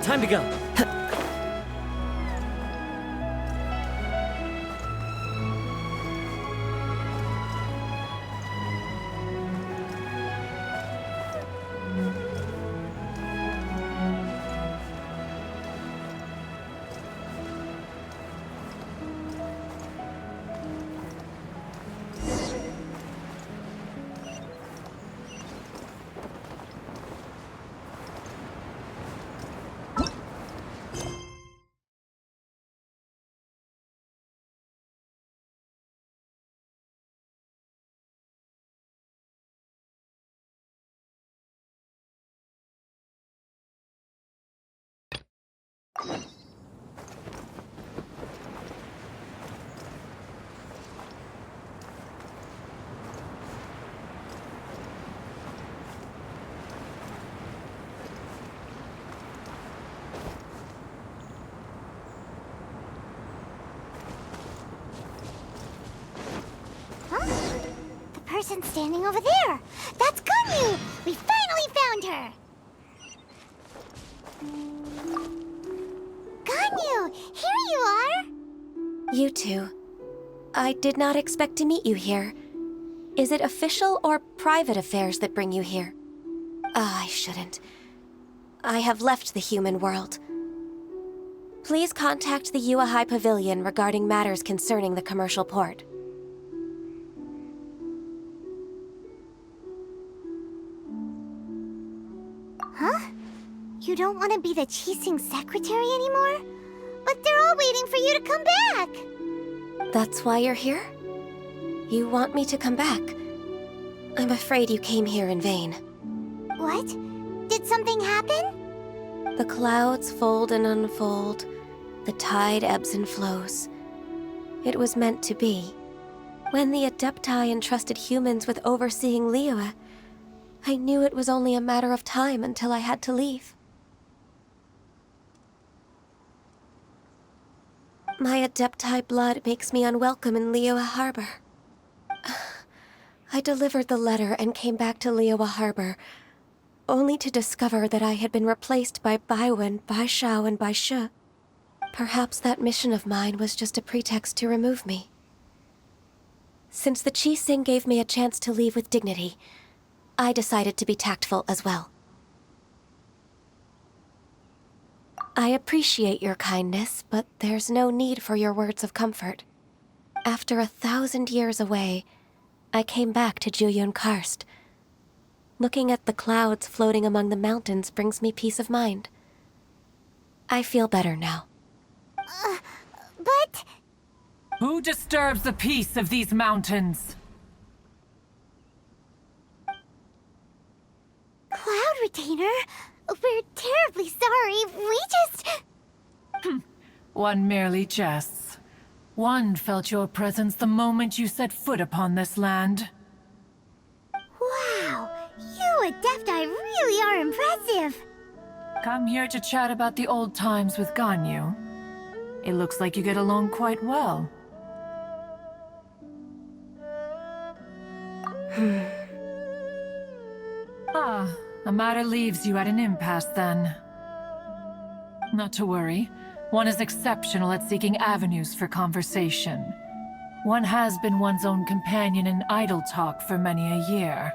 Time to go. The person standing over there! That's Ganyu! We finally found her! Ganyu! Here you are! You two. I did not expect to meet you here. Is it official or private affairs that bring you here? I shouldn't. I have left the human world. Please contact the Liyue High Pavilion regarding matters concerning the commercial port. Huh? You don't want to be the Qixing secretary anymore? But they're all waiting for you to come back! That's why you're here? You want me to come back? I'm afraid you came here in vain. What? Did something happen? The clouds fold and unfold. The tide ebbs and flows. It was meant to be. When the adepti entrusted humans with overseeing Liyue, I knew it was only a matter of time until I had to leave. My adepti blood makes me unwelcome in Liyue Harbor. I delivered the letter and came back to Liyue Harbor, only to discover that I had been replaced by Baiwen, Baixiao, and Baishi. Perhaps that mission of mine was just a pretext to remove me. Since the Qixing gave me a chance to leave with dignity, I decided to be tactful as well. I appreciate your kindness, but there's no need for your words of comfort. After 1,000 years away, I came back to Yujing Terrace. Looking at the clouds floating among the mountains brings me peace of mind. I feel better now. But... Who disturbs the peace of these mountains? Cloud Retainer, we're terribly sorry. We just... One merely jests. One felt your presence the moment you set foot upon this land. Wow, you adepti really are impressive. Come here to chat about the old times with Ganyu. It looks like you get along quite well. A matter leaves you at an impasse then. Not to worry. One is exceptional at seeking avenues for conversation. One has been one's own companion in idle talk for many a year.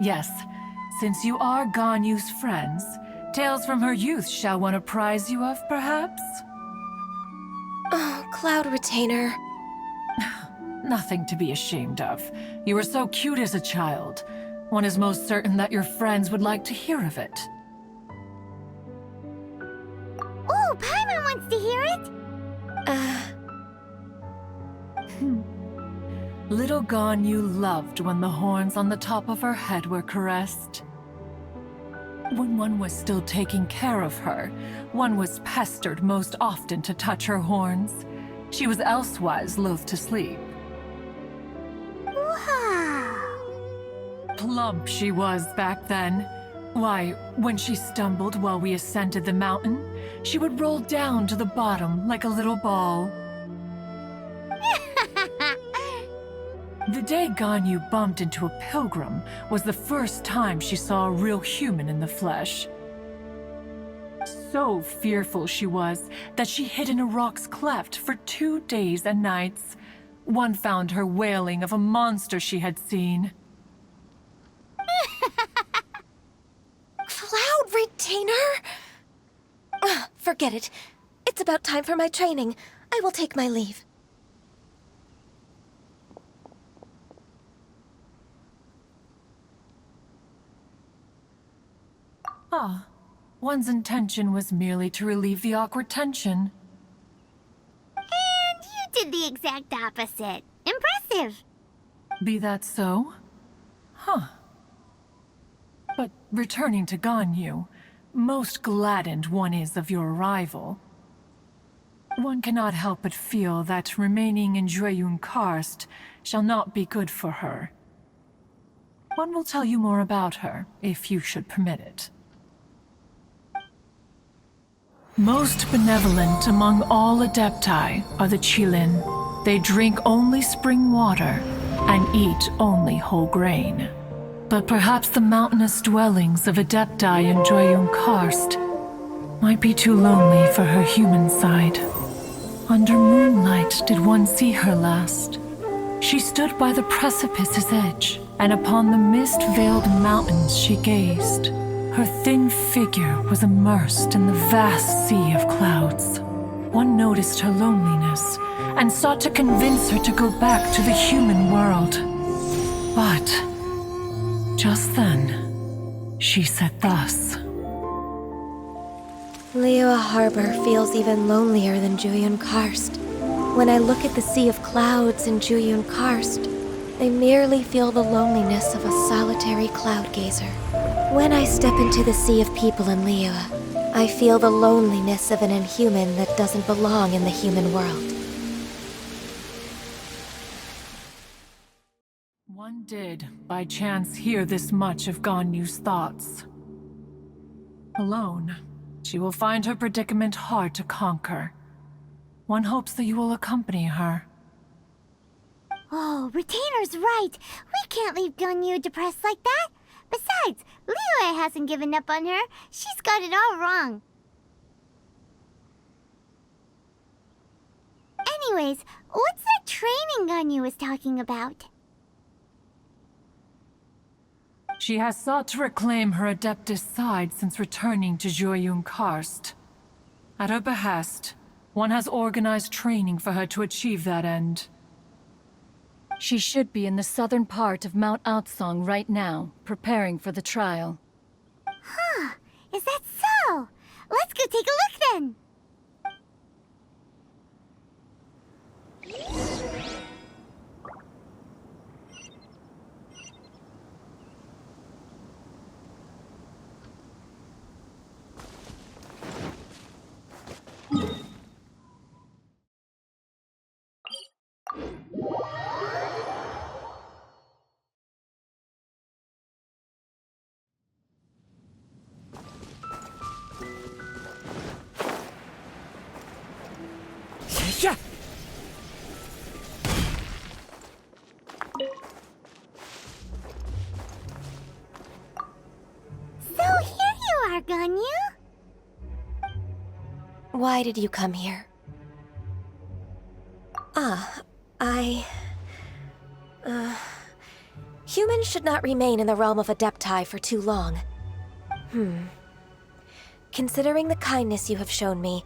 Yes. Since you are Ganyu's friends, tales from her youth shall one apprise you of, perhaps? Oh, Cloud Retainer. Nothing to be ashamed of. You were so cute as a child. One is most certain that your friends would like to hear of it. Oh, Paimon wants to hear it! Little Ganyu loved when the horns on the top of her head were caressed. When one was still taking care of her, one was pestered most often to touch her horns. She was elsewise loath to sleep. Wow! Plump she was back then. Why, when she stumbled while we ascended the mountain, she would roll down to the bottom like a little ball. The day Ganyu bumped into a pilgrim was the first time she saw a real human in the flesh. So fearful she was that she hid in a rock's cleft for 2 days and nights. One found her wailing of a monster she had seen. Cloud Retainer? Forget it. It's about time for my training. I will take my leave. Ah, one's intention was merely to relieve the awkward tension. And you did the exact opposite. Impressive. Be that so? Huh. But returning to Ganyu, most gladdened one is of your arrival. One cannot help but feel that remaining in Yujing Terrace shall not be good for her. One will tell you more about her, if you should permit it. Most benevolent among all adepti are the Qilin. They drink only spring water and eat only whole grain. But perhaps the mountainous dwellings of adepti in Yujing Terrace might be too lonely for her human side. Under moonlight did one see her last. She stood by the precipice's edge, and upon the mist-veiled mountains she gazed. Her thin figure was immersed in the vast sea of clouds. One noticed her loneliness, and sought to convince her to go back to the human world. But just then, she said thus. Liyue Harbor feels even lonelier than Yujing Terrace. When I look at the sea of clouds in Yujing Terrace, I merely feel the loneliness of a solitary cloud gazer. When I step into the sea of people in Liyue, I feel the loneliness of an inhuman that doesn't belong in the human world. One did, by chance, hear this much of Ganyu's thoughts. Alone, she will find her predicament hard to conquer. One hopes that you will accompany her. Oh, Retainer's right. We can't leave Ganyu depressed like that. Besides, Liyue hasn't given up on her. She's got it all wrong. Anyways, what's that training Ganyu was talking about? She has sought to reclaim her adeptus side since returning to Yujing Terrace. At her behest, one has organized training for her to achieve that end. She should be in the southern part of Mount Outsong right now, preparing for the trial. Huh, is that so? Let's go take a look then. Yeah. So here you are, Ganyu. Why did you come here? Humans should not remain in the realm of adepti for too long. Considering the kindness you have shown me,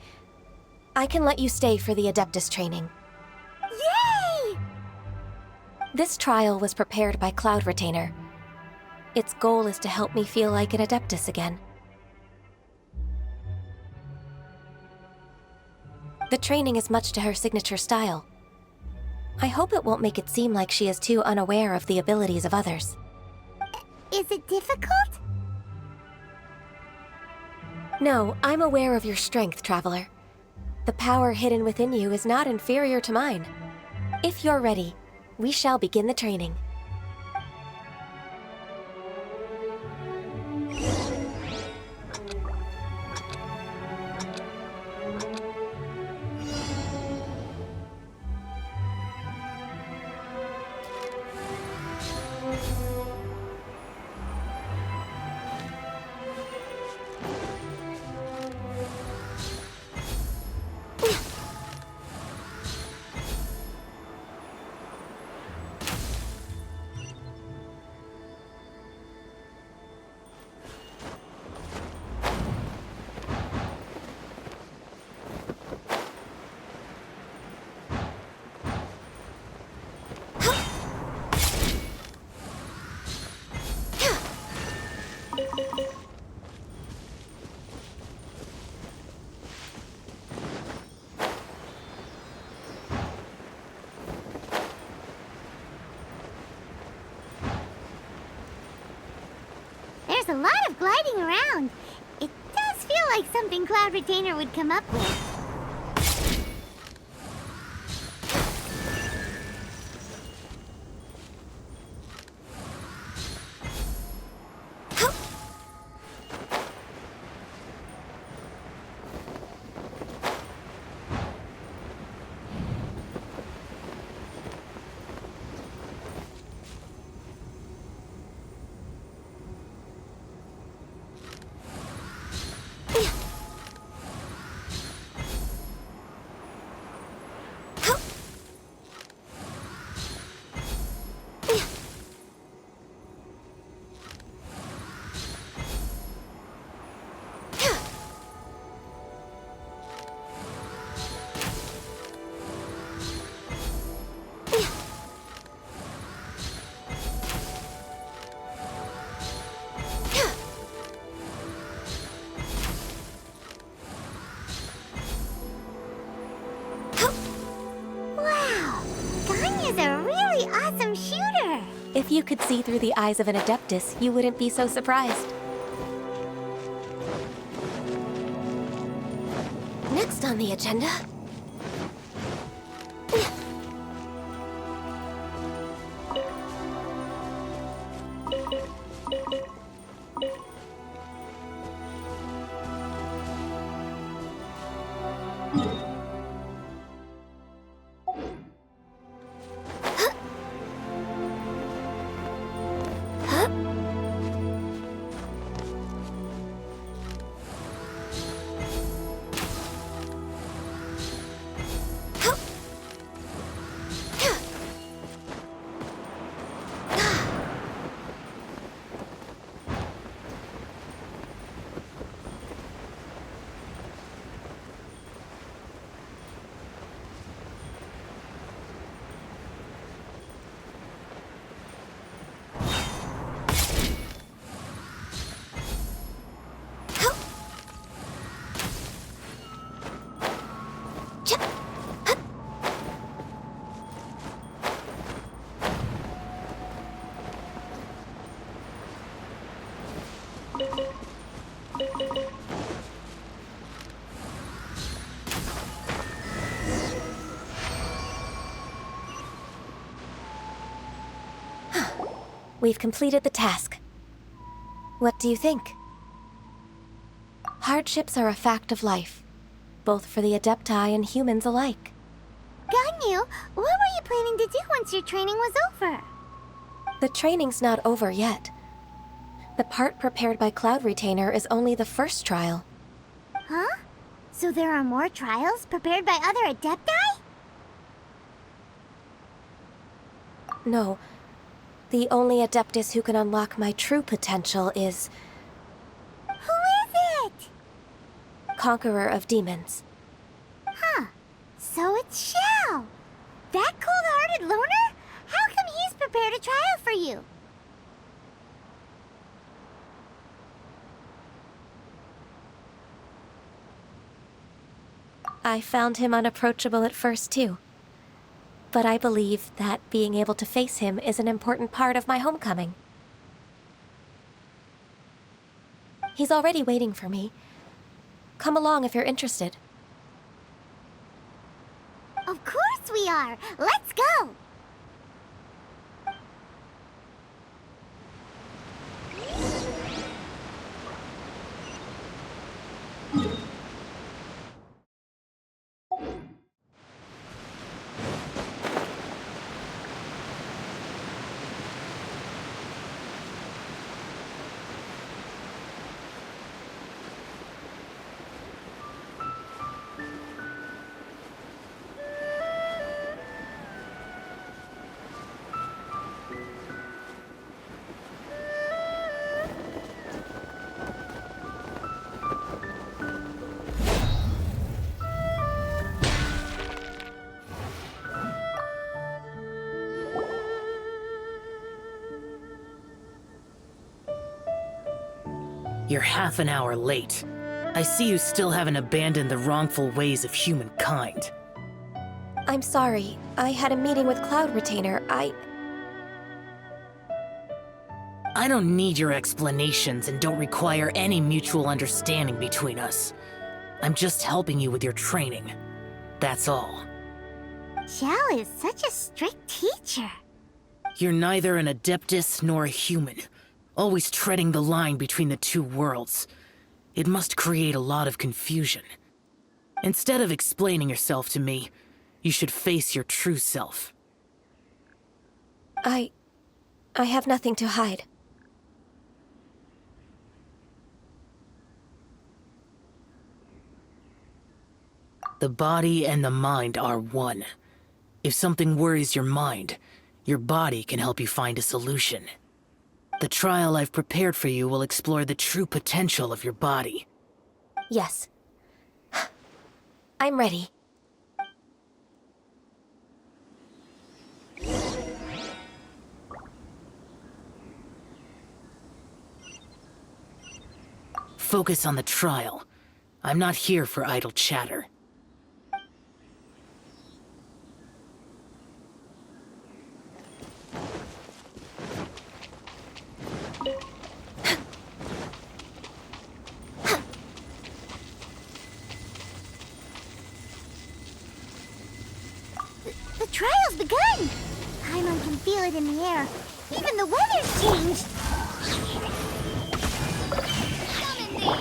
I can let you stay for the adeptus training. Yay! This trial was prepared by Cloud Retainer. Its goal is to help me feel like an adeptus again. The training is much to her signature style. I hope it won't make it seem like she is too unaware of the abilities of others. Is it difficult? No, I'm aware of your strength, Traveler. The power hidden within you is not inferior to mine. If you're ready, we shall begin the training. there's a lot of gliding around. It does feel like something Cloud Retainer would come up with. If you could see through the eyes of an adeptus, you wouldn't be so surprised. Next on the agenda... We've completed the task. What do you think? Hardships are a fact of life, both for the adepti and humans alike. Ganyu, what were you planning to do once your training was over? The training's not over yet. The part prepared by Cloud Retainer is only the first trial. Huh? So there are more trials prepared by other adepti? No. The only adeptus who can unlock my true potential is... Who is it? Conqueror of Demons. Huh. So it's Xiao. That cold-hearted loner? How come he's prepared a trial for you? I found him unapproachable at first, too. But I believe that being able to face him is an important part of my homecoming. He's already waiting for me. Come along if you're interested. Of course we are! Let's go! You're half an hour late. I see you still haven't abandoned the wrongful ways of humankind. I'm sorry. I had a meeting with Cloud Retainer. I don't need your explanations and don't require any mutual understanding between us. I'm just helping you with your training. That's all. Xiao is such a strict teacher. You're neither an adeptus nor a human, always treading the line between the two worlds. It must create a lot of confusion. Instead of explaining yourself to me, you should face your true self. I have nothing to hide. The body and the mind are one. If something worries your mind, your body can help you find a solution. The trial I've prepared for you will explore the true potential of your body. Yes. I'm ready. Focus on the trial. I'm not here for idle chatter. The trial's begun! Paimon can feel it in the air. Even the weather's changed! Summon thee!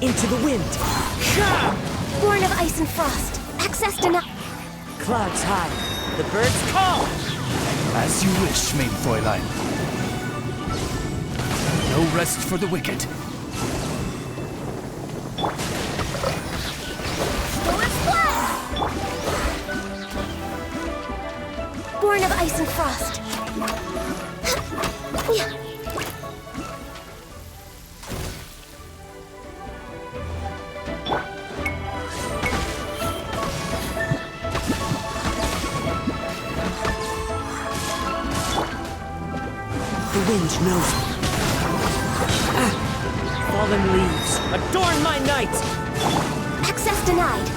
Into the wind! Born of ice and frost. Access denied. Clouds high. The birds call! As you wish, main Fräulein. No rest for the wicked. Born of ice and frost. The wind knows me. Fallen leaves, adorn my night! Access denied.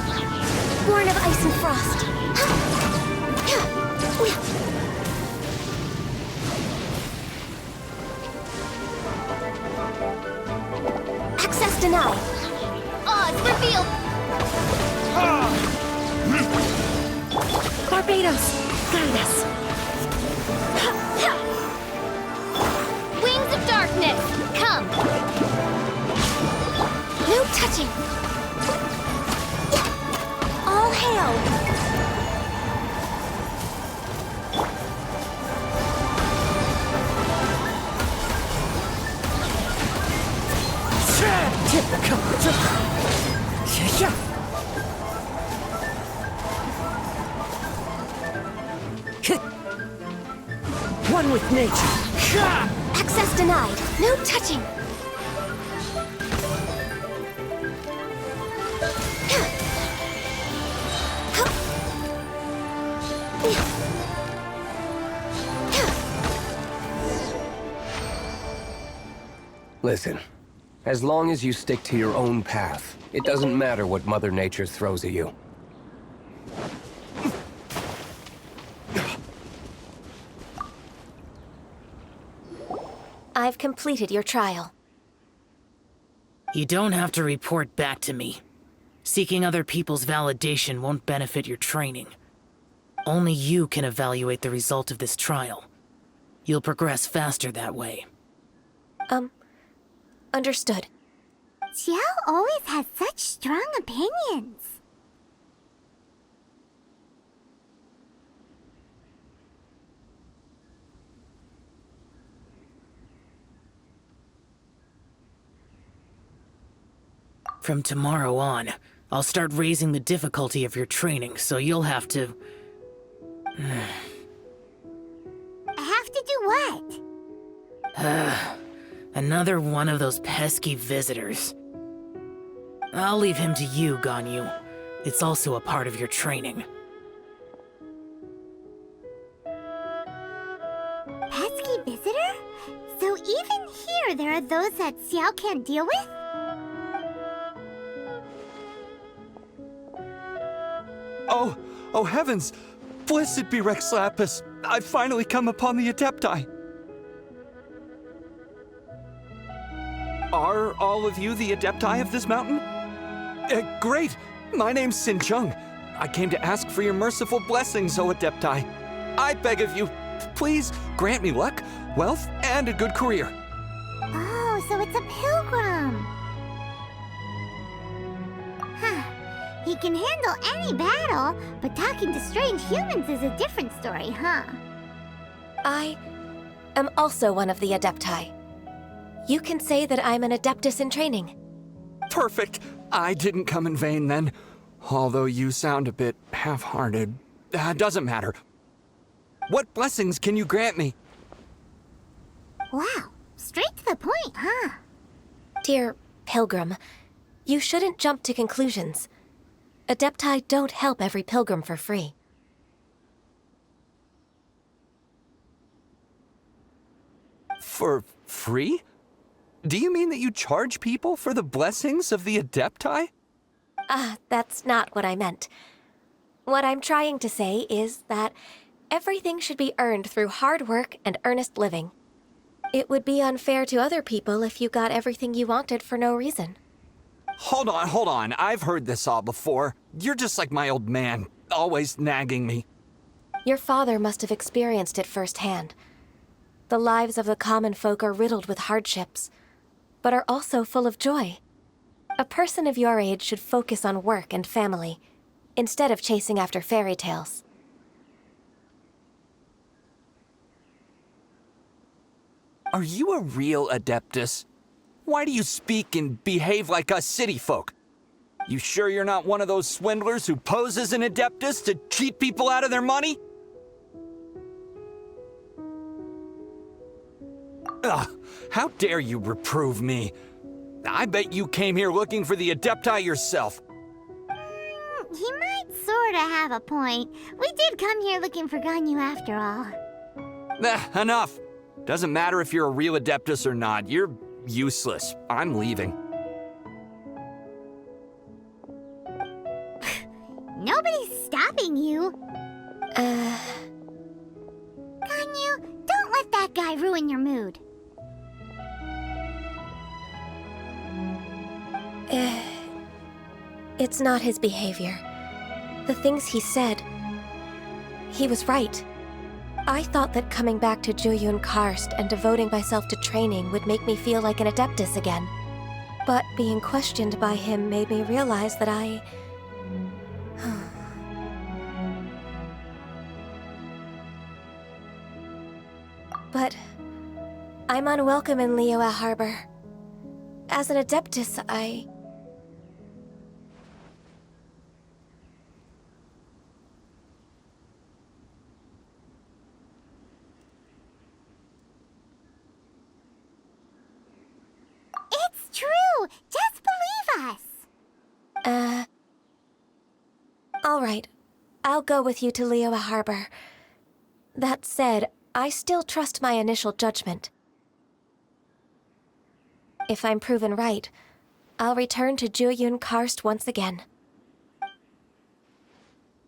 Born of ice and frost. Access denied. Odds revealed! Barbados, guide us. Wings of darkness, come! No touching. All hail. One with nature. Access denied. No touching. Listen, as long as you stick to your own path, it doesn't matter what Mother Nature throws at you. I've completed your trial. You don't have to report back to me. Seeking other people's validation won't benefit your training. Only you can evaluate the result of this trial. You'll progress faster that way. Understood. Xiao always has such strong opinions. From tomorrow on, I'll start raising the difficulty of your training, so you'll have to... Have to do what? Another one of those pesky visitors. I'll leave him to you, Ganyu. It's also a part of your training. Pesky visitor? So even here there are those that Xiao can't deal with? Oh heavens! Blessed be Rex Lapis! I've finally come upon the adepti! Are all of you the adepti of this mountain? Great! My name's Sin Chung. I came to ask for your merciful blessings, O adepti. I beg of you, please grant me luck, wealth, and a good career. Oh, so it's a pilgrim. Huh. He can handle any battle, but talking to strange humans is a different story, huh? I am also one of the adepti. You can say that I'm an adeptus in training. Perfect. I didn't come in vain then. Although you sound a bit half-hearted. Doesn't matter. What blessings can you grant me? Wow, straight to the point, huh? Dear Pilgrim, you shouldn't jump to conclusions. Adepti don't help every pilgrim for free. For free? Do you mean that you charge people for the blessings of the adepti? That's not what I meant. What I'm trying to say is that everything should be earned through hard work and earnest living. It would be unfair to other people if you got everything you wanted for no reason. Hold on. I've heard this all before. You're just like my old man, always nagging me. Your father must have experienced it firsthand. The lives of the common folk are riddled with hardships, but are also full of joy. A person of your age should focus on work and family, instead of chasing after fairy tales. Are you a real adeptus? Why do you speak and behave like us city folk? You sure you're not one of those swindlers who pose as an adeptus to cheat people out of their money? Ugh, how dare you reprove me? I bet you came here looking for the adepti yourself. He might sorta have a point. We did come here looking for Ganyu after all. Enough. Doesn't matter if you're a real adeptus or not. You're useless. I'm leaving. Nobody's stopping you. Ganyu, don't let that guy ruin your mood. It's not his behavior. The things he said, he was right. I thought that coming back to Yujing Terrace and devoting myself to training would make me feel like an adeptus again. But being questioned by him made me realize that I... But I'm unwelcome in Liyue Harbor. As an adeptus, It's true! Just believe us! All right. I'll go with you to Liyue Harbor. That said, I still trust my initial judgment. If I'm proven right, I'll return to Yujing Terrace once again.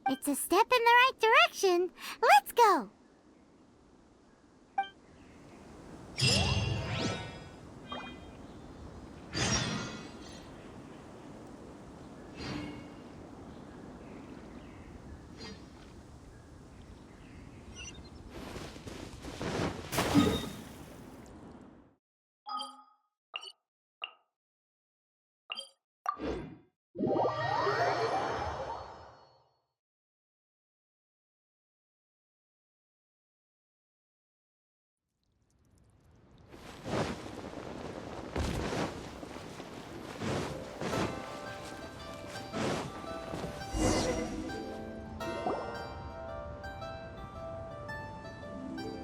It's a step in the right direction. Let's go!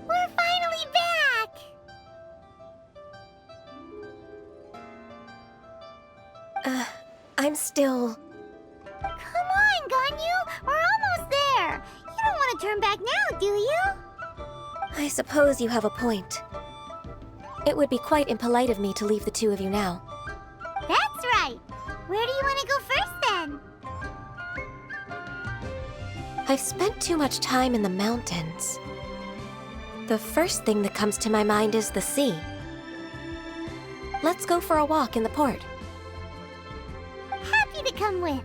We're finally back! I'm still... Come on, Ganyu! We're almost there! You don't want to turn back now, do you? I suppose you have a point. It would be quite impolite of me to leave the two of you now. That's right! Where do you want to go first, then? I've spent too much time in the mountains. The first thing that comes to my mind is the sea. Let's go for a walk in the port. Happy to come with.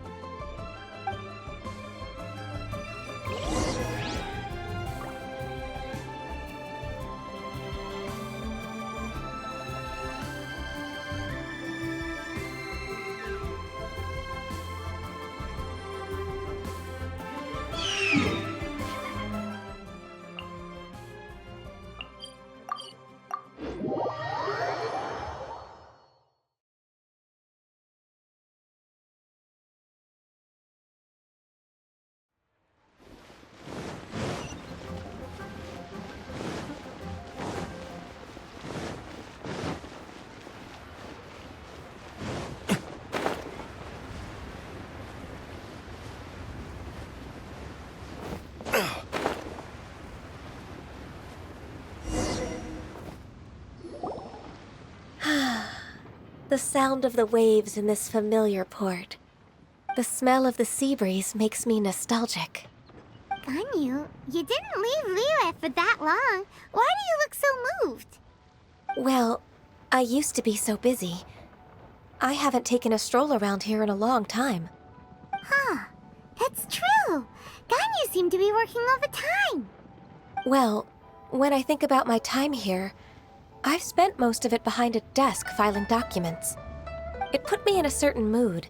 The sound of the waves in this familiar port. The smell of the sea breeze makes me nostalgic. Ganyu, you didn't leave Liyue for that long. Why do you look so moved? Well, I used to be so busy. I haven't taken a stroll around here in a long time. Huh, that's true. Ganyu seemed to be working all the time. Well, when I think about my time here, I've spent most of it behind a desk filing documents. It put me in a certain mood,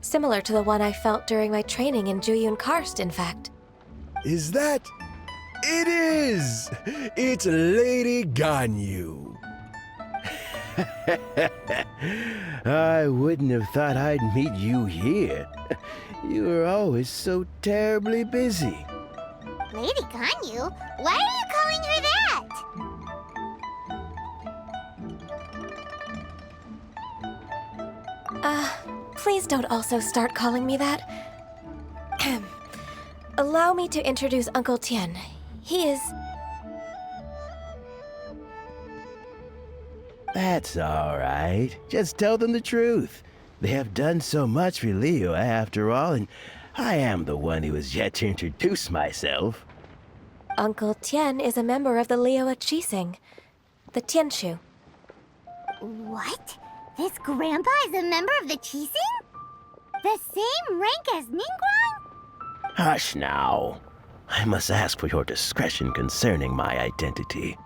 similar to the one I felt during my training in Yujing Terrace, in fact. Is that? It is! It's Lady Ganyu. I wouldn't have thought I'd meet you here. You were always so terribly busy. Lady Ganyu? Why are you calling her that? Please don't also start calling me that. Allow me to introduce Uncle Tian. He is... That's all right. Just tell them the truth. They have done so much for Liyue after all, and I am the one who has yet to introduce myself. Uncle Tian is a member of the Liyue Qixing, the Tianshu. What? This grandpa is a member of the Qixing? The same rank as Ningguang? Hush now. I must ask for your discretion concerning my identity.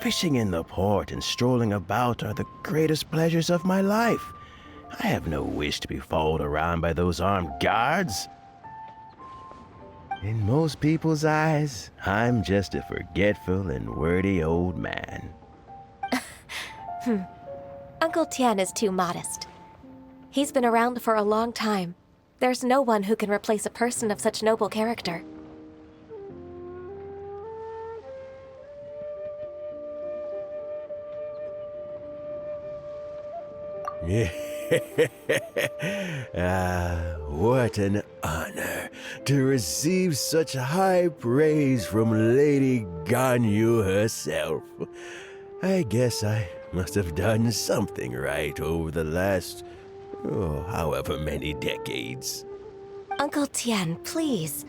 Fishing in the port and strolling about are the greatest pleasures of my life. I have no wish to be followed around by those armed guards. In most people's eyes, I'm just a forgetful and wordy old man. Uncle Tian is too modest. He's been around for a long time. There's no one who can replace a person of such noble character. What an honor to receive such high praise from Lady Ganyu herself. I guess I must have done something right over the last, however many decades. Uncle Tian, please.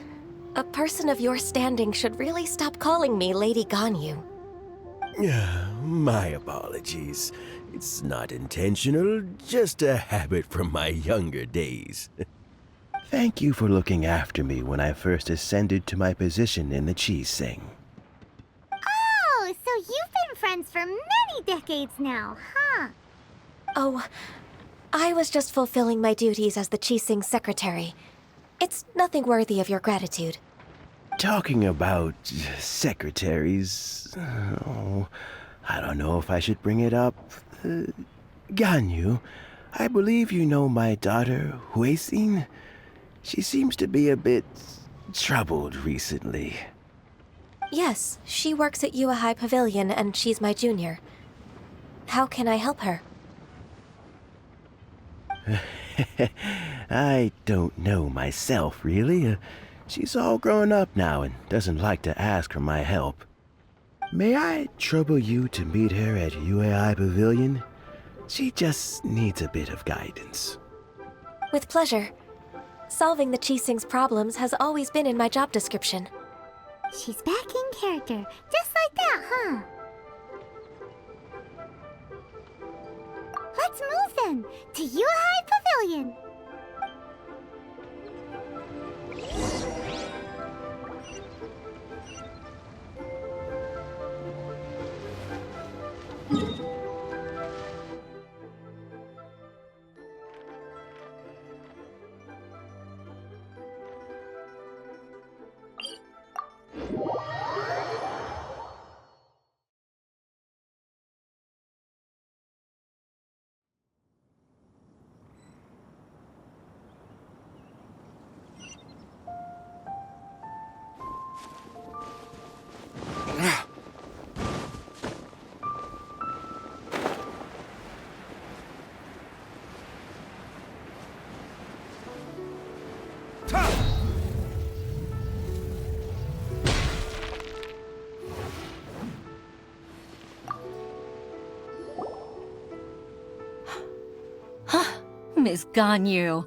A person of your standing should really stop calling me Lady Ganyu. My apologies. It's not intentional, just a habit from my younger days. Thank you for looking after me when I first ascended to my position in the Qixing. Oh, so you've been friends for many decades now, huh? Oh, I was just fulfilling my duties as the Qixing secretary. It's nothing worthy of your gratitude. Talking about secretaries, I don't know if I should bring it up. Ganyu, I believe you know my daughter, Qixing. She seems to be a bit troubled recently. Yes, she works at Liyue High Pavilion and she's my junior. How can I help her? I don't know myself, really. She's all grown up now and doesn't like to ask for my help. May I trouble you to meet her at Liyue High Pavilion? She just needs a bit of guidance. With pleasure. Solving the Qixing's problems has always been in my job description. She's back in character, just like that, huh? Let's move then, to Yue Pavilion! Miss Ganyu,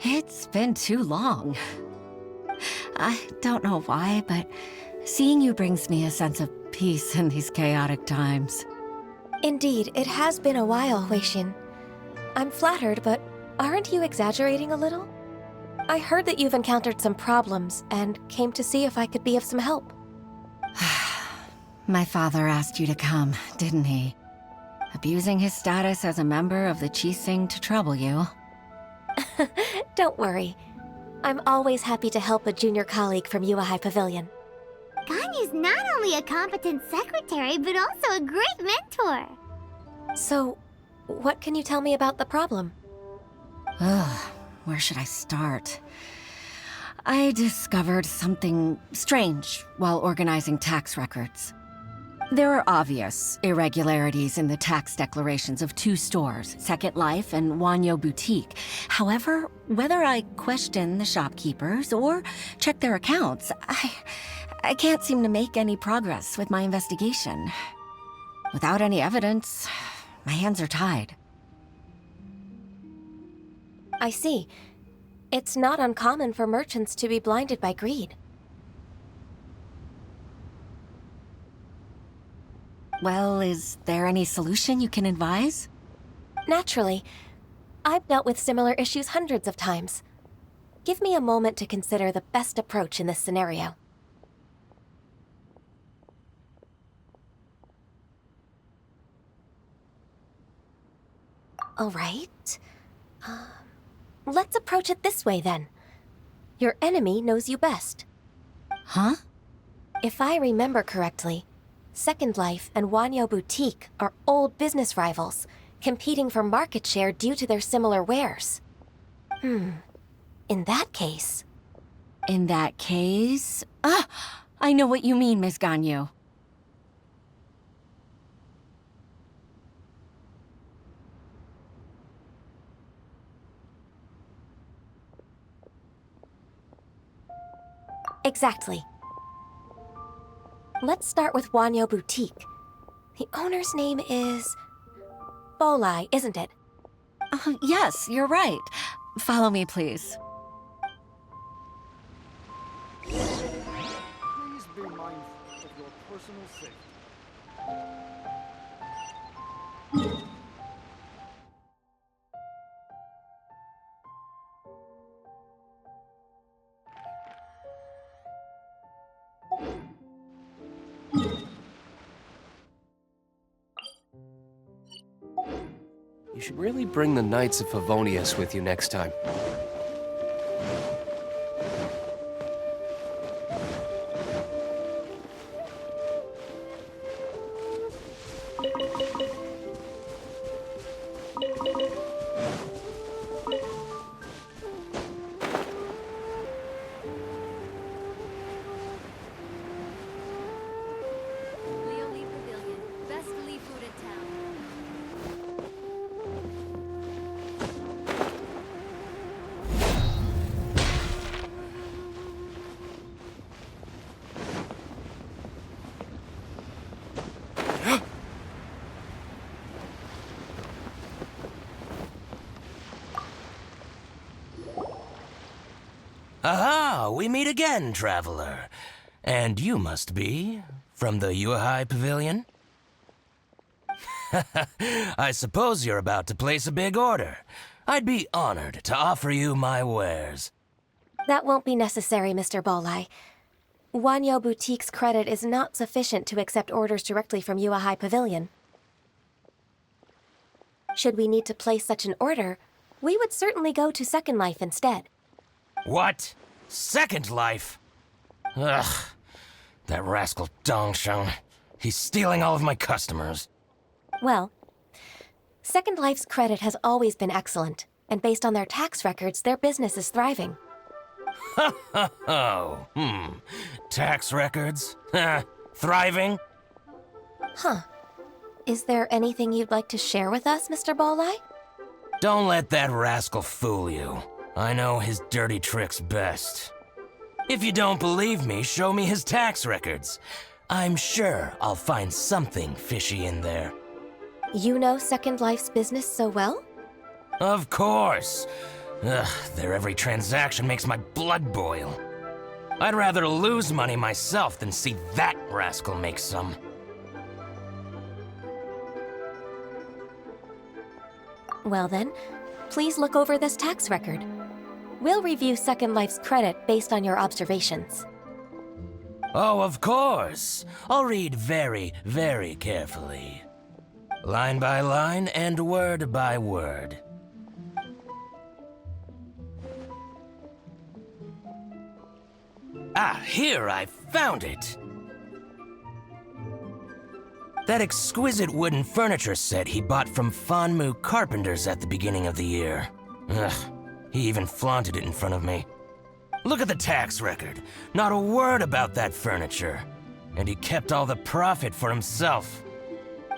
it's been too long. I don't know why, but seeing you brings me a sense of peace in these chaotic times. Indeed, it has been a while, Weishin. I'm flattered, but aren't you exaggerating a little? I heard that you've encountered some problems and came to see if I could be of some help. My father asked you to come, didn't he? Abusing his status as a member of the Qixing to trouble you. Don't worry. I'm always happy to help a junior colleague from Yue Pavilion. Ganyu's not only a competent secretary, but also a great mentor. So, what can you tell me about the problem? Ugh, where should I start? I discovered something strange while organizing tax records. There are obvious irregularities in the tax declarations of two stores, Second Life and Wanyo Boutique. However, whether I question the shopkeepers or check their accounts, I can't seem to make any progress with my investigation. Without any evidence, my hands are tied. I see. It's not uncommon for merchants to be blinded by greed. Well, is there any solution you can advise? Naturally. I've dealt with similar issues hundreds of times. Give me a moment to consider the best approach in this scenario. All right. Let's approach it this way, then. Your enemy knows you best. Huh? If I remember correctly, Second Life and Wanyo Boutique are old business rivals, competing for market share due to their similar wares. In that case... In that case... I know what you mean, Miss Ganyu. Exactly. Let's start with Wanyo Boutique. The owner's name is... Bolai, isn't it? Yes, you're right. Follow me, please. Please be mindful of your personal safety. You should really bring the Knights of Favonius with you next time. Aha! We meet again, traveler. And you must be from the Yue Pavilion? I suppose you're about to place a big order. I'd be honored to offer you my wares. That won't be necessary, Mr. Bolai. Wanyo Boutique's credit is not sufficient to accept orders directly from Yue Pavilion. Should we need to place such an order, we would certainly go to Second Life instead. What? Second Life? Ugh. That rascal Dongsheng. He's stealing all of my customers. Well, Second Life's credit has always been excellent, and based on their tax records, their business is thriving. Tax records? Thriving? Huh. Is there anything you'd like to share with us, Mr. Bolai? Don't let that rascal fool you. I know his dirty tricks best. If you don't believe me, show me his tax records. I'm sure I'll find something fishy in there. You know Second Life's business so well? Of course. Ugh, their every transaction makes my blood boil. I'd rather lose money myself than see that rascal make some. Well then, please look over this tax record. We'll review Second Life's credit based on your observations. Oh, of course. I'll read very, very carefully. Line by line and word by word. Ah, here, I found it! That exquisite wooden furniture set he bought from Fanmu Carpenters at the beginning of the year. Ugh, he even flaunted it in front of me. Look at the tax record. Not a word about that furniture. And he kept all the profit for himself.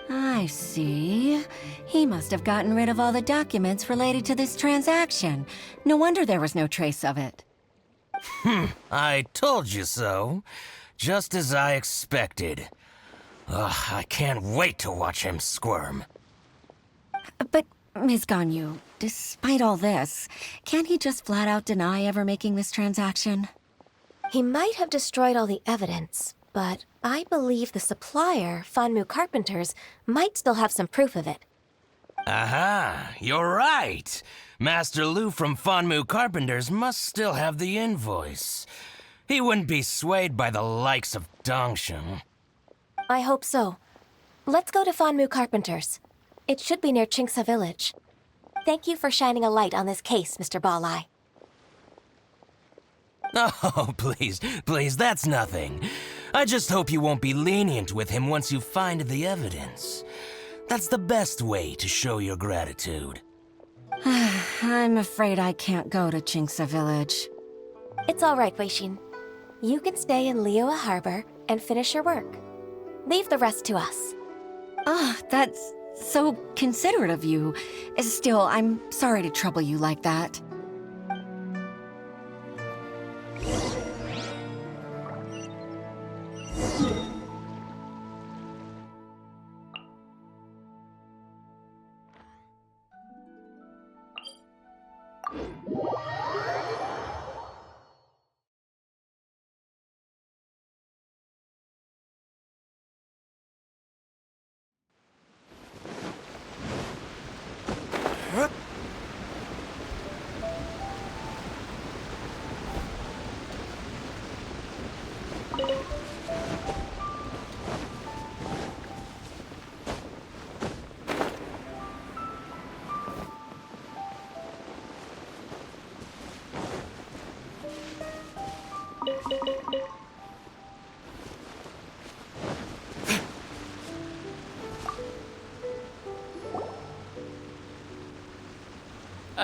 I see. He must have gotten rid of all the documents related to this transaction. No wonder there was no trace of it. I told you so. Just as I expected. Ugh, I can't wait to watch him squirm. But, Ms. Ganyu, despite all this, can't he just flat out deny ever making this transaction? He might have destroyed all the evidence, but I believe the supplier, Fanmu Carpenters, might still have some proof of it. Aha, you're right. Master Lu from Fanmu Carpenters must still have the invoice. He wouldn't be swayed by the likes of Dongsheng. I hope so. Let's go to Fanmu Carpenters. It should be near Qingce Village. Thank you for shining a light on this case, Mr. Balai. Oh, please, please, that's nothing. I just hope you won't be lenient with him once you find the evidence. That's the best way to show your gratitude. I'm afraid I can't go to Qingce Village. It's all right, Weixin. You can stay in Liyue Harbor and finish your work. Leave the rest to us. Ah, that's so considerate of you. Still, I'm sorry to trouble you like that.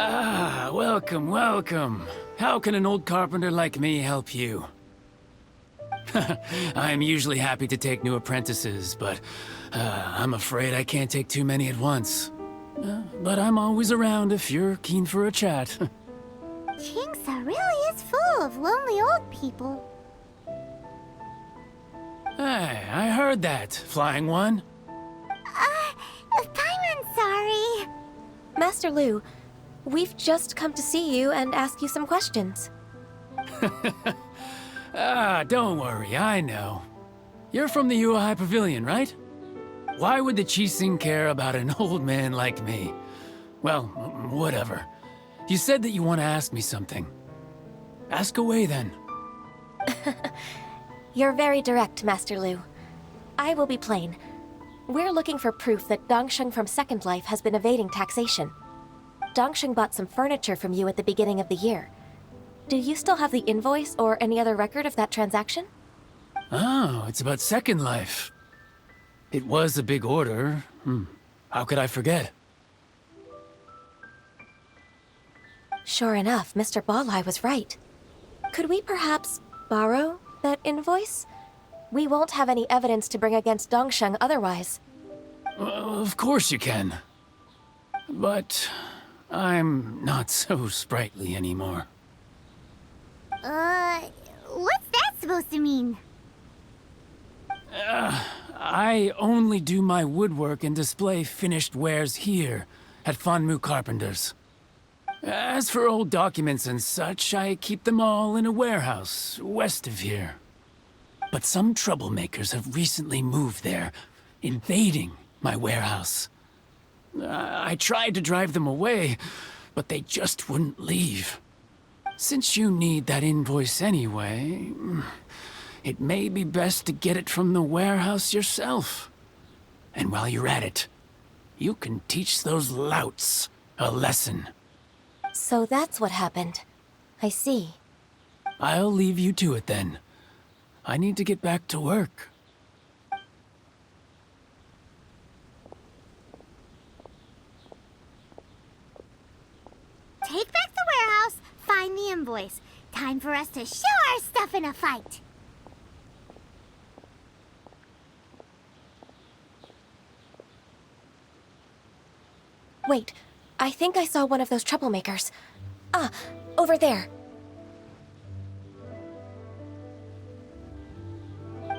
Ah, welcome, welcome. How can an old carpenter like me help you? I'm usually happy to take new apprentices, but I'm afraid I can't take too many at once. But I'm always around if you're keen for a chat. Qingce really is full of lonely old people. Hey, I heard that, Flying One. Baiwen, sorry. Master Lu, we've just come to see you and ask you some questions. Don't worry, I know. You're from the Yuehai Pavilion, right? Why would the Qixing care about an old man like me? Well, whatever. You said that you want to ask me something. Ask away, then. You're very direct, Master Lu. I will be plain. We're looking for proof that Dongsheng from Second Life has been evading taxation. Dongsheng bought some furniture from you at the beginning of the year. Do you still have the invoice or any other record of that transaction? Oh, it's about Second Life. It was a big order. How could I forget? Sure enough, Mr. Balai was right. Could we perhaps borrow that invoice? We won't have any evidence to bring against Dongsheng otherwise. Of course you can. But I'm not so sprightly anymore. What's that supposed to mean? I only do my woodwork and display finished wares here at Fanmu Carpenter's. As for old documents and such, I keep them all in a warehouse west of here. But some troublemakers have recently moved there, invading my warehouse. I tried to drive them away, but they just wouldn't leave. Since you need that invoice anyway, it may be best to get it from the warehouse yourself. And while you're at it, you can teach those louts a lesson. So that's what happened. I see. I'll leave you to it then. I need to get back to work. Take back the warehouse, find the invoice. Time for us to show our stuff in a fight. Wait, I think I saw one of those troublemakers. Ah, over there.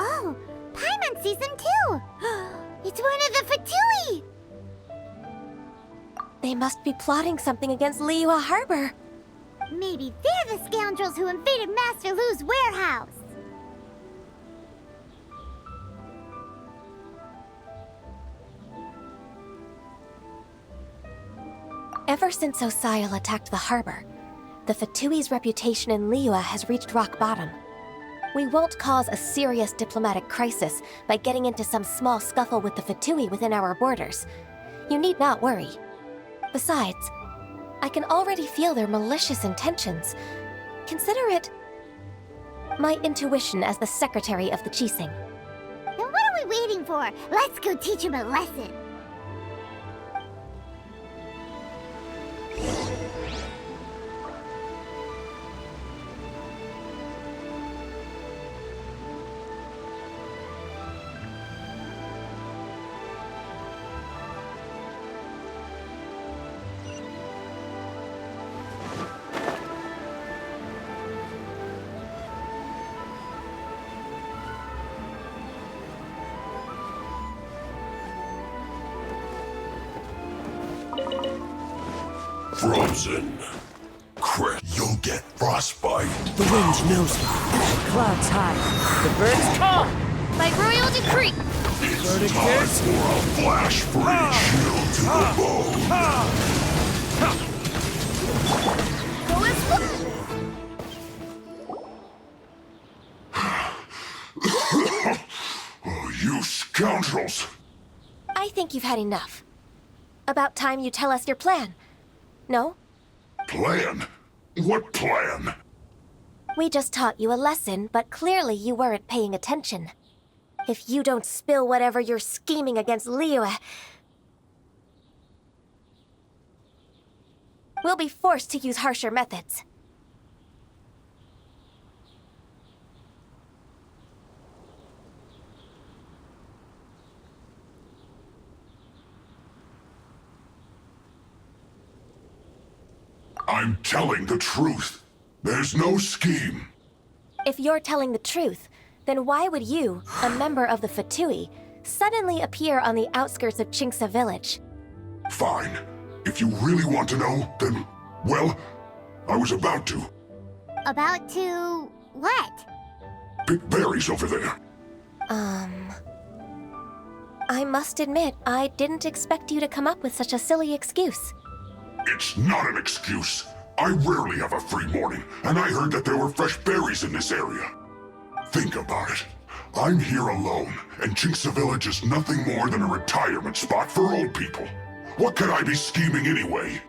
Oh, Paimon sees them too! It's one of the Fatui! They must be plotting something against Liyue Harbor. Maybe they're the scoundrels who invaded Master Lu's warehouse. Ever since Osial attacked the harbor, the Fatui's reputation in Liyue has reached rock bottom. We won't cause a serious diplomatic crisis by getting into some small scuffle with the Fatui within our borders. You need not worry. Besides, I can already feel their malicious intentions. Consider it my intuition as the secretary of the Qixing. Then what are we waiting for? Let's go teach him a lesson. Frozen. You'll get frostbite. The wind knows me. Clouds high. The birds call. By royal decree. It's time for a flash-free shield to the bone. Go as Oh, you scoundrels! I think you've had enough. About time you tell us your plan. No? Plan? What plan? We just taught you a lesson, but clearly you weren't paying attention. If you don't spill whatever you're scheming against Liyue, we'll be forced to use harsher methods. I'm telling the truth. There's no scheme. If you're telling the truth, then why would you, a member of the Fatui, suddenly appear on the outskirts of Qingce village? Fine. If you really want to know, then, well, I was about to. About to... what? Pick berries over there. I must admit, I didn't expect you to come up with such a silly excuse. It's not an excuse. I rarely have a free morning, and I heard that there were fresh berries in this area. Think about it. I'm here alone, and Qingce Village is nothing more than a retirement spot for old people. What could I be scheming anyway?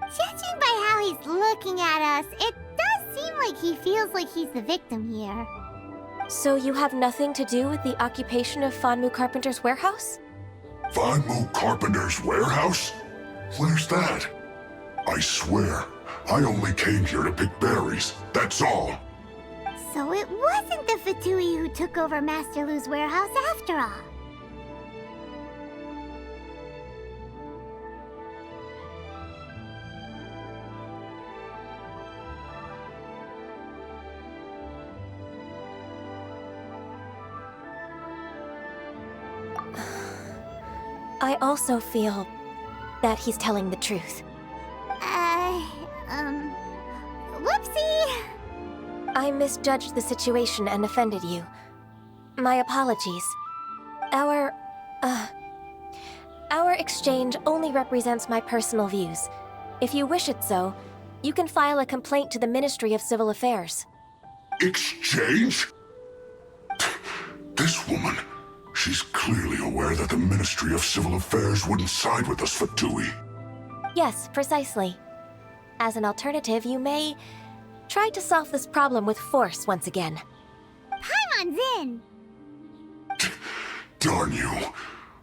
Judging by how he's looking at us, it does seem like he feels like he's the victim here. So you have nothing to do with the occupation of Fanmu Carpenter's warehouse? Fanmu Carpenter's warehouse? Where's that? I swear, I only came here to pick berries, that's all. So it wasn't the Fatui who took over Master Lu's warehouse after all. I also feel that he's telling the truth. Whoopsie! I misjudged the situation and offended you. My apologies. Our exchange only represents my personal views. If you wish it so, you can file a complaint to the Ministry of Civil Affairs. Exchange? This woman, she's clearly aware that the Ministry of Civil Affairs wouldn't side with us, Fatui. Yes, precisely. As an alternative, you may try to solve this problem with force once again. Paimon's in! Darn you.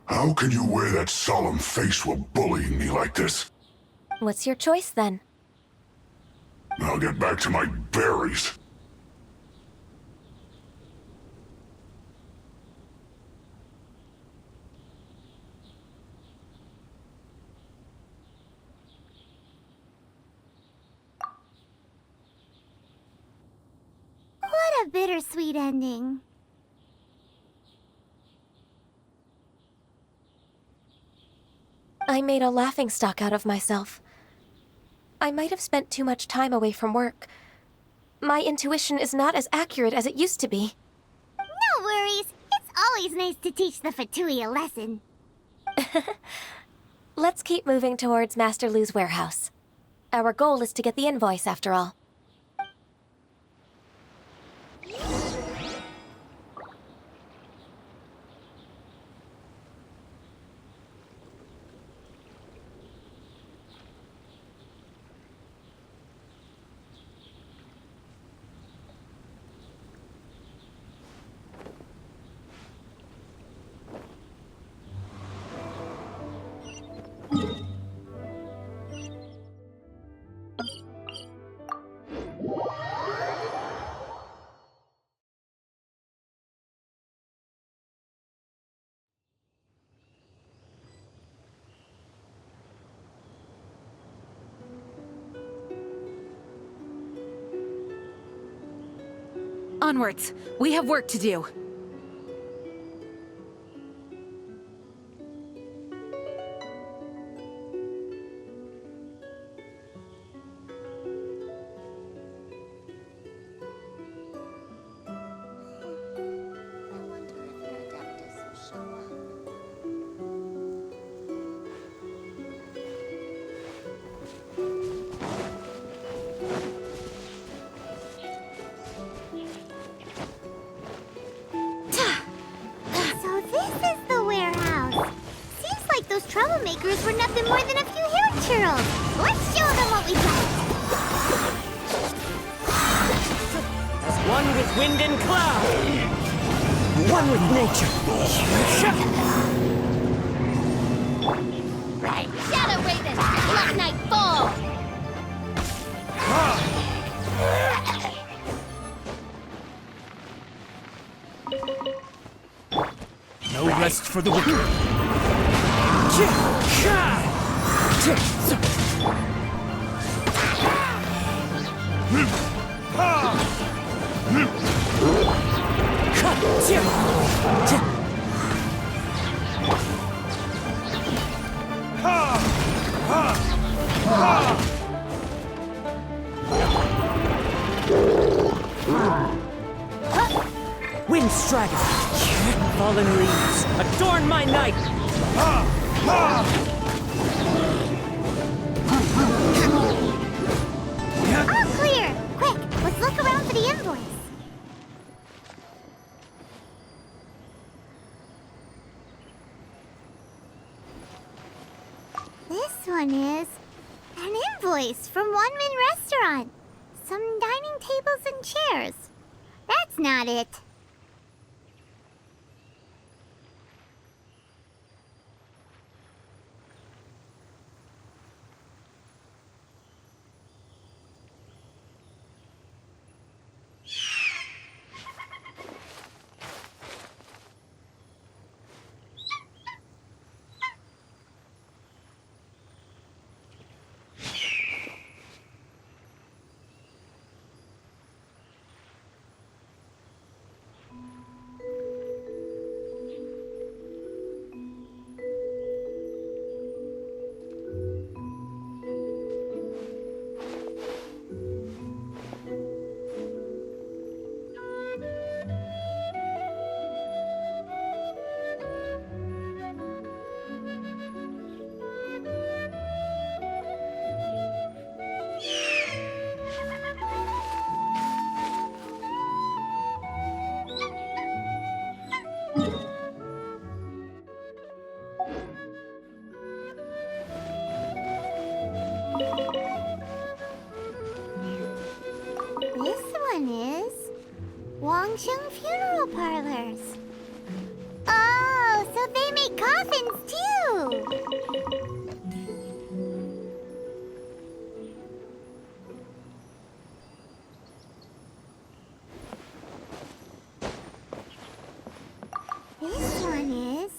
How can you wear that solemn face while bullying me like this? What's your choice, then? I'll get back to my berries. What a bittersweet ending. I made a laughingstock out of myself. I might have spent too much time away from work. My intuition is not as accurate as it used to be. No worries. It's always nice to teach the Fatui a lesson. Let's keep moving towards Master Lu's warehouse. Our goal is to get the invoice, after all. Onwards! We have work to do! Troublemakers were nothing more than a few hair churls. Let's show them what we got. As one with wind and cloud. One with nature. Right. Shadow Raven, let night fall. No rest for the wicked. Burn my knife! All clear! Quick, let's look around for the invoice. This one is an invoice from One Min Restaurant. Some dining tables and chairs. That's not it. This one is Wangsheng Funeral Parlors. Oh, so they make coffins too! This one is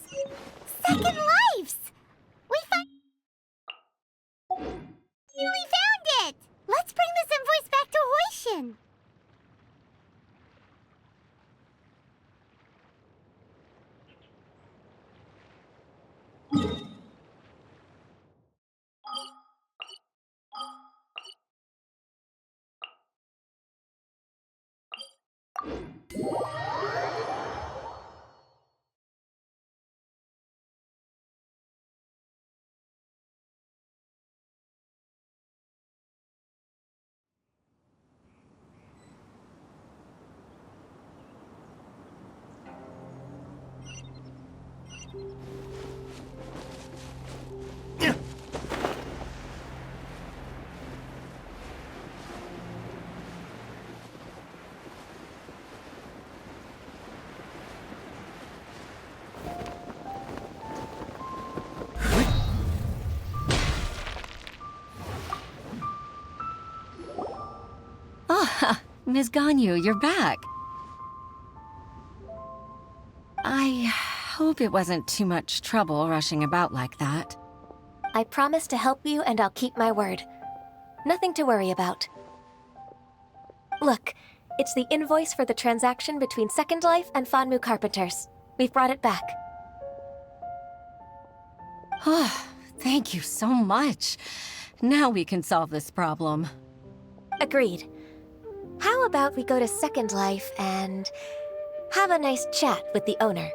Second Lives! We found it! Let's bring this invoice back to Hoishin. Ms. Ganyu, you're back. I hope it wasn't too much trouble rushing about like that. I promise to help you and I'll keep my word. Nothing to worry about. Look, it's the invoice for the transaction between Second Life and Fanmu Carpenters. We've brought it back. Oh, thank you so much. Now we can solve this problem. Agreed. How about we go to Second Life and have a nice chat with the owner?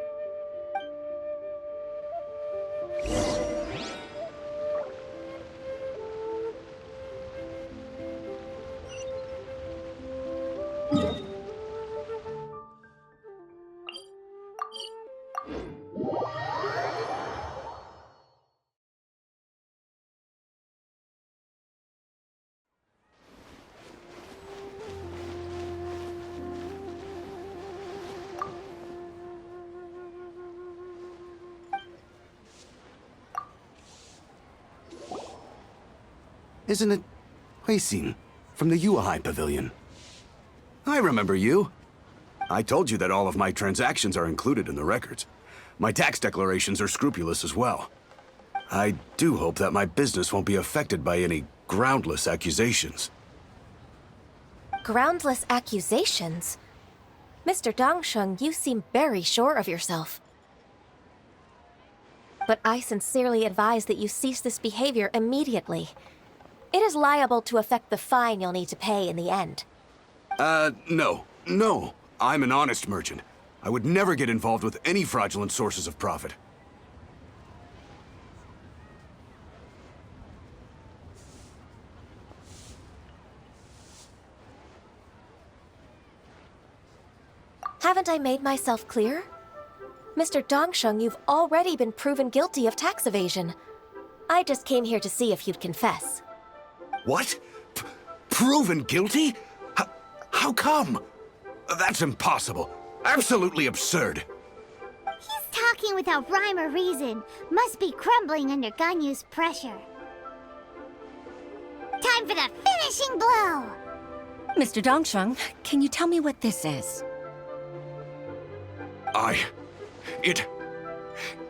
Isn't it Qixing from the Yuehai Pavilion? I remember you. I told you that all of my transactions are included in the records. My tax declarations are scrupulous as well. I do hope that my business won't be affected by any groundless accusations. Groundless accusations? Mr. Dongsheng, you seem very sure of yourself. But I sincerely advise that you cease this behavior immediately. It is liable to affect the fine you'll need to pay in the end. No. I'm an honest merchant. I would never get involved with any fraudulent sources of profit. Haven't I made myself clear? Mr. Dongsheng, you've already been proven guilty of tax evasion. I just came here to see if you'd confess. What? Proven guilty? How come? That's impossible. Absolutely absurd. He's talking without rhyme or reason. Must be crumbling under Ganyu's pressure. Time for the finishing blow! Mr. Dongsheng, can you tell me what this is?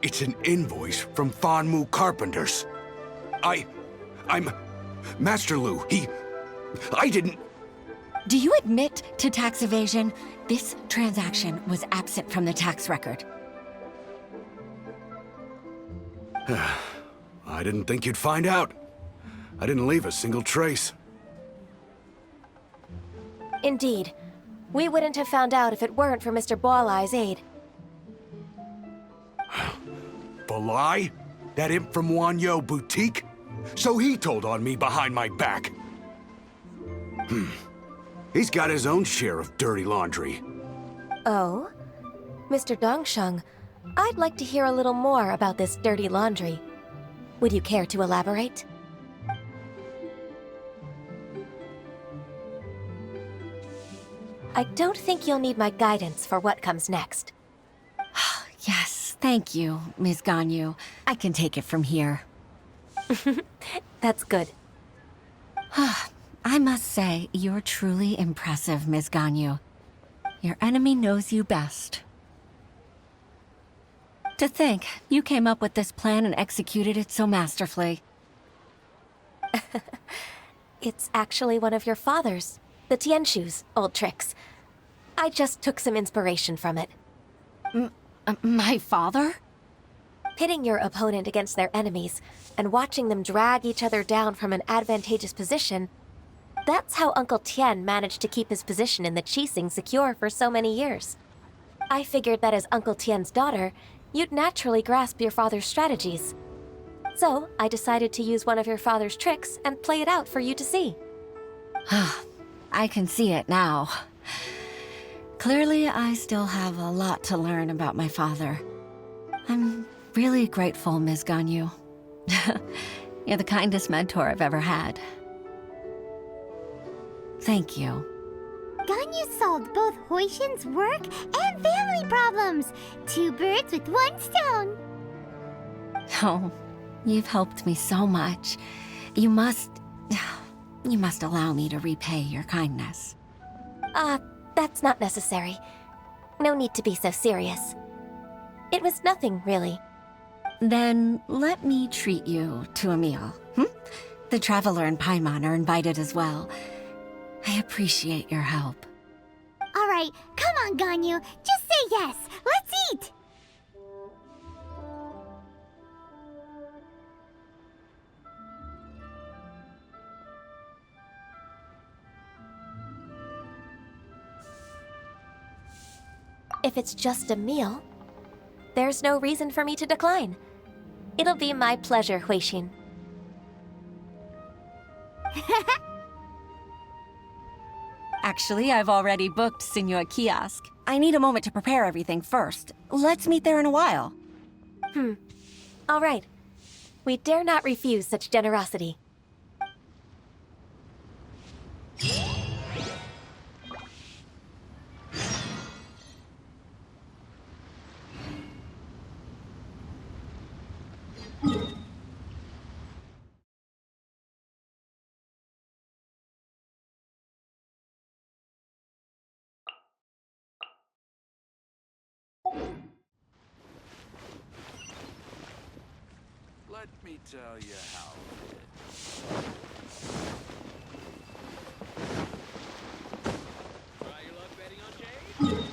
It's an invoice from Fanmu Carpenters. I'm Master Lu. I didn't... Do you admit to tax evasion? This transaction was absent from the tax record. I didn't think you'd find out. I didn't leave a single trace. Indeed. We wouldn't have found out if it weren't for Mr. Boalai's aid. Balai? That imp from Wanyo Boutique? So he told on me behind my back. He's got his own share of dirty laundry. Oh? Mr. Dongsheng, I'd like to hear a little more about this dirty laundry. Would you care to elaborate? I don't think you'll need my guidance for what comes next. Yes, thank you, Ms. Ganyu. I can take it from here. That's good. I must say, you're truly impressive, Ms. Ganyu. Your enemy knows you best. To think, you came up with this plan and executed it so masterfully. It's actually one of your father's, the Tianshu's, old tricks. I just took some inspiration from it. My father? Pitting your opponent against their enemies and watching them drag each other down from an advantageous position, that's how Uncle Tian managed to keep his position in the Qixing secure for so many years. I figured that as Uncle Tian's daughter, you'd naturally grasp your father's strategies. So, I decided to use one of your father's tricks and play it out for you to see. I can see it now. Clearly, I still have a lot to learn about my father. I'm really grateful, Ms. Ganyu. You're the kindest mentor I've ever had. Thank you. Ganyu solved both Huixin's work and family problems. 2 birds with 1 stone. Oh, you've helped me so much. You must allow me to repay your kindness. That's not necessary. No need to be so serious. It was nothing, really. Then let me treat you to a meal. The Traveler and Paimon are invited as well. I appreciate your help. All right, come on, Ganyu. Just say yes. Let's eat. If it's just a meal, there's no reason for me to decline. It'll be my pleasure, Huixin. Actually, I've already booked Senor Kiosk. I need a moment to prepare everything first. Let's meet there in a while. All right. We dare not refuse such generosity. Let me tell you how it is. Try your luck betting on Jade?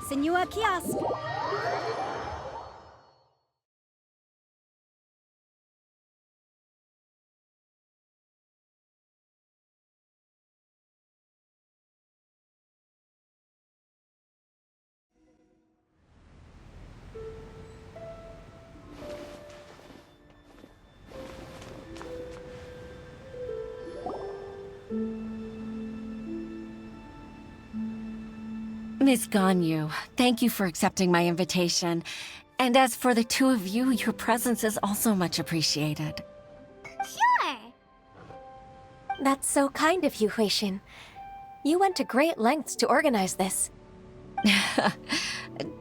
Senua Kiosk! Miss Ganyu, thank you for accepting my invitation. And as for the two of you, your presence is also much appreciated. Sure! That's so kind of you, Huixin. You went to great lengths to organize this.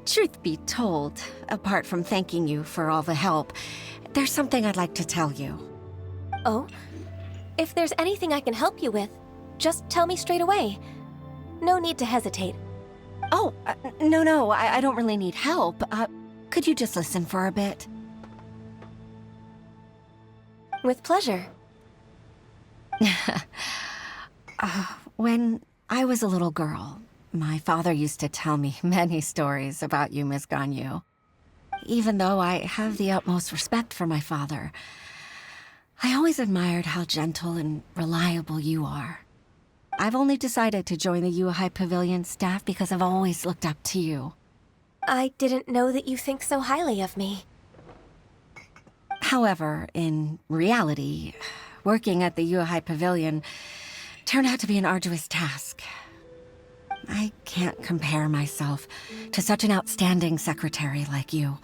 Truth be told, apart from thanking you for all the help, there's something I'd like to tell you. Oh? If there's anything I can help you with, just tell me straight away. No need to hesitate. Oh, no, I don't really need help. Could you just listen for a bit? With pleasure. When I was a little girl, my father used to tell me many stories about you, Miss Ganyu. Even though I have the utmost respect for my father, I always admired how gentle and reliable you are. I've only decided to join the Yuehai Pavilion staff because I've always looked up to you. I didn't know that you think so highly of me. However, in reality, working at the Yuehai Pavilion turned out to be an arduous task. I can't compare myself to such an outstanding secretary like you.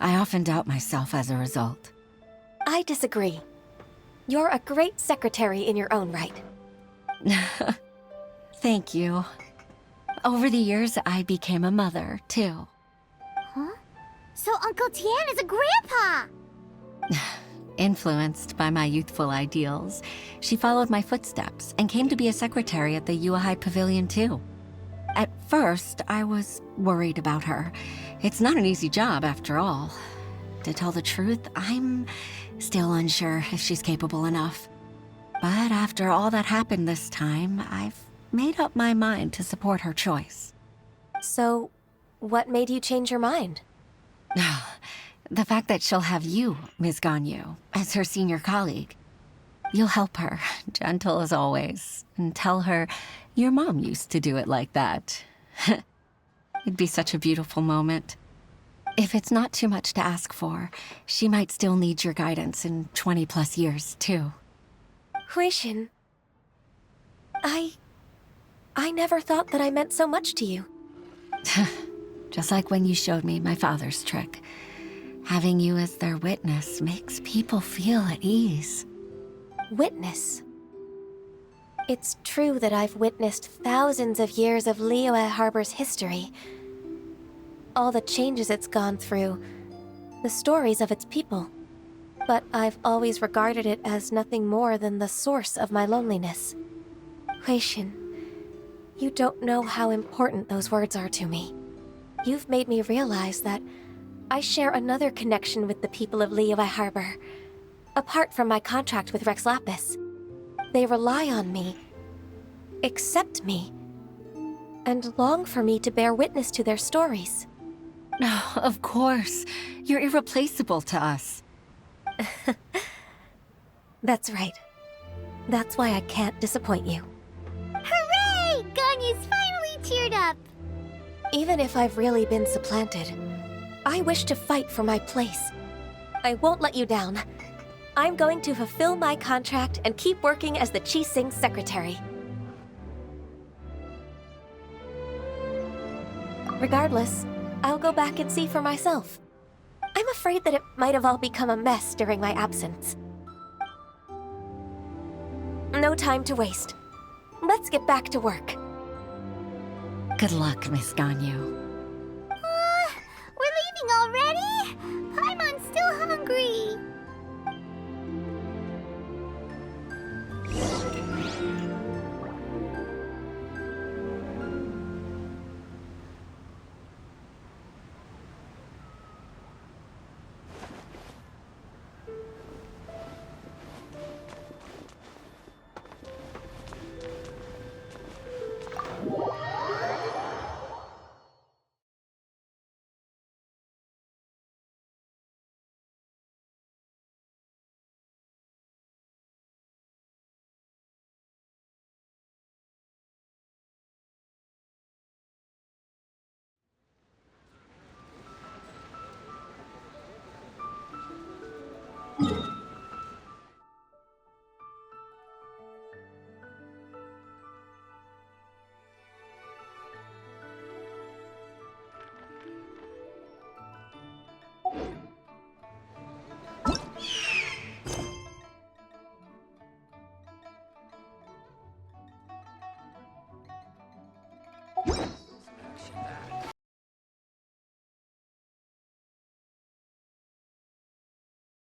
I often doubt myself as a result. I disagree. You're a great secretary in your own right. Thank you. Over the years, I became a mother, too. Huh? So Uncle Tian is a grandpa! Influenced by my youthful ideals, she followed my footsteps and came to be a secretary at the Yuehai Pavilion, too. At first, I was worried about her. It's not an easy job, after all. To tell the truth, I'm still unsure if she's capable enough. But after all that happened this time, I've made up my mind to support her choice. So, what made you change your mind? The fact that she'll have you, Ms. Ganyu, as her senior colleague. You'll help her, gentle as always, and tell her your mom used to do it like that. It'd be such a beautiful moment. If it's not too much to ask for, she might still need your guidance in 20+ years, too. Huixin, I never thought that I meant so much to you. Just like when you showed me my father's trick. Having you as their witness makes people feel at ease. Witness? It's true that I've witnessed thousands of years of Liyue Harbor's history. All the changes it's gone through, the stories of its people. But I've always regarded it as nothing more than the source of my loneliness. Huixin, you don't know how important those words are to me. You've made me realize that I share another connection with the people of Liyue Harbor, apart from my contract with Rex Lapis. They rely on me, accept me, and long for me to bear witness to their stories. Oh, of course. You're irreplaceable to us. That's right. That's why I can't disappoint you. Hooray! Ganyu's finally cheered up! Even if I've really been supplanted, I wish to fight for my place. I won't let you down. I'm going to fulfill my contract and keep working as the Qixing secretary. Regardless, I'll go back and see for myself. I'm afraid that it might have all become a mess during my absence. No time to waste. Let's get back to work. Good luck, Miss Ganyu.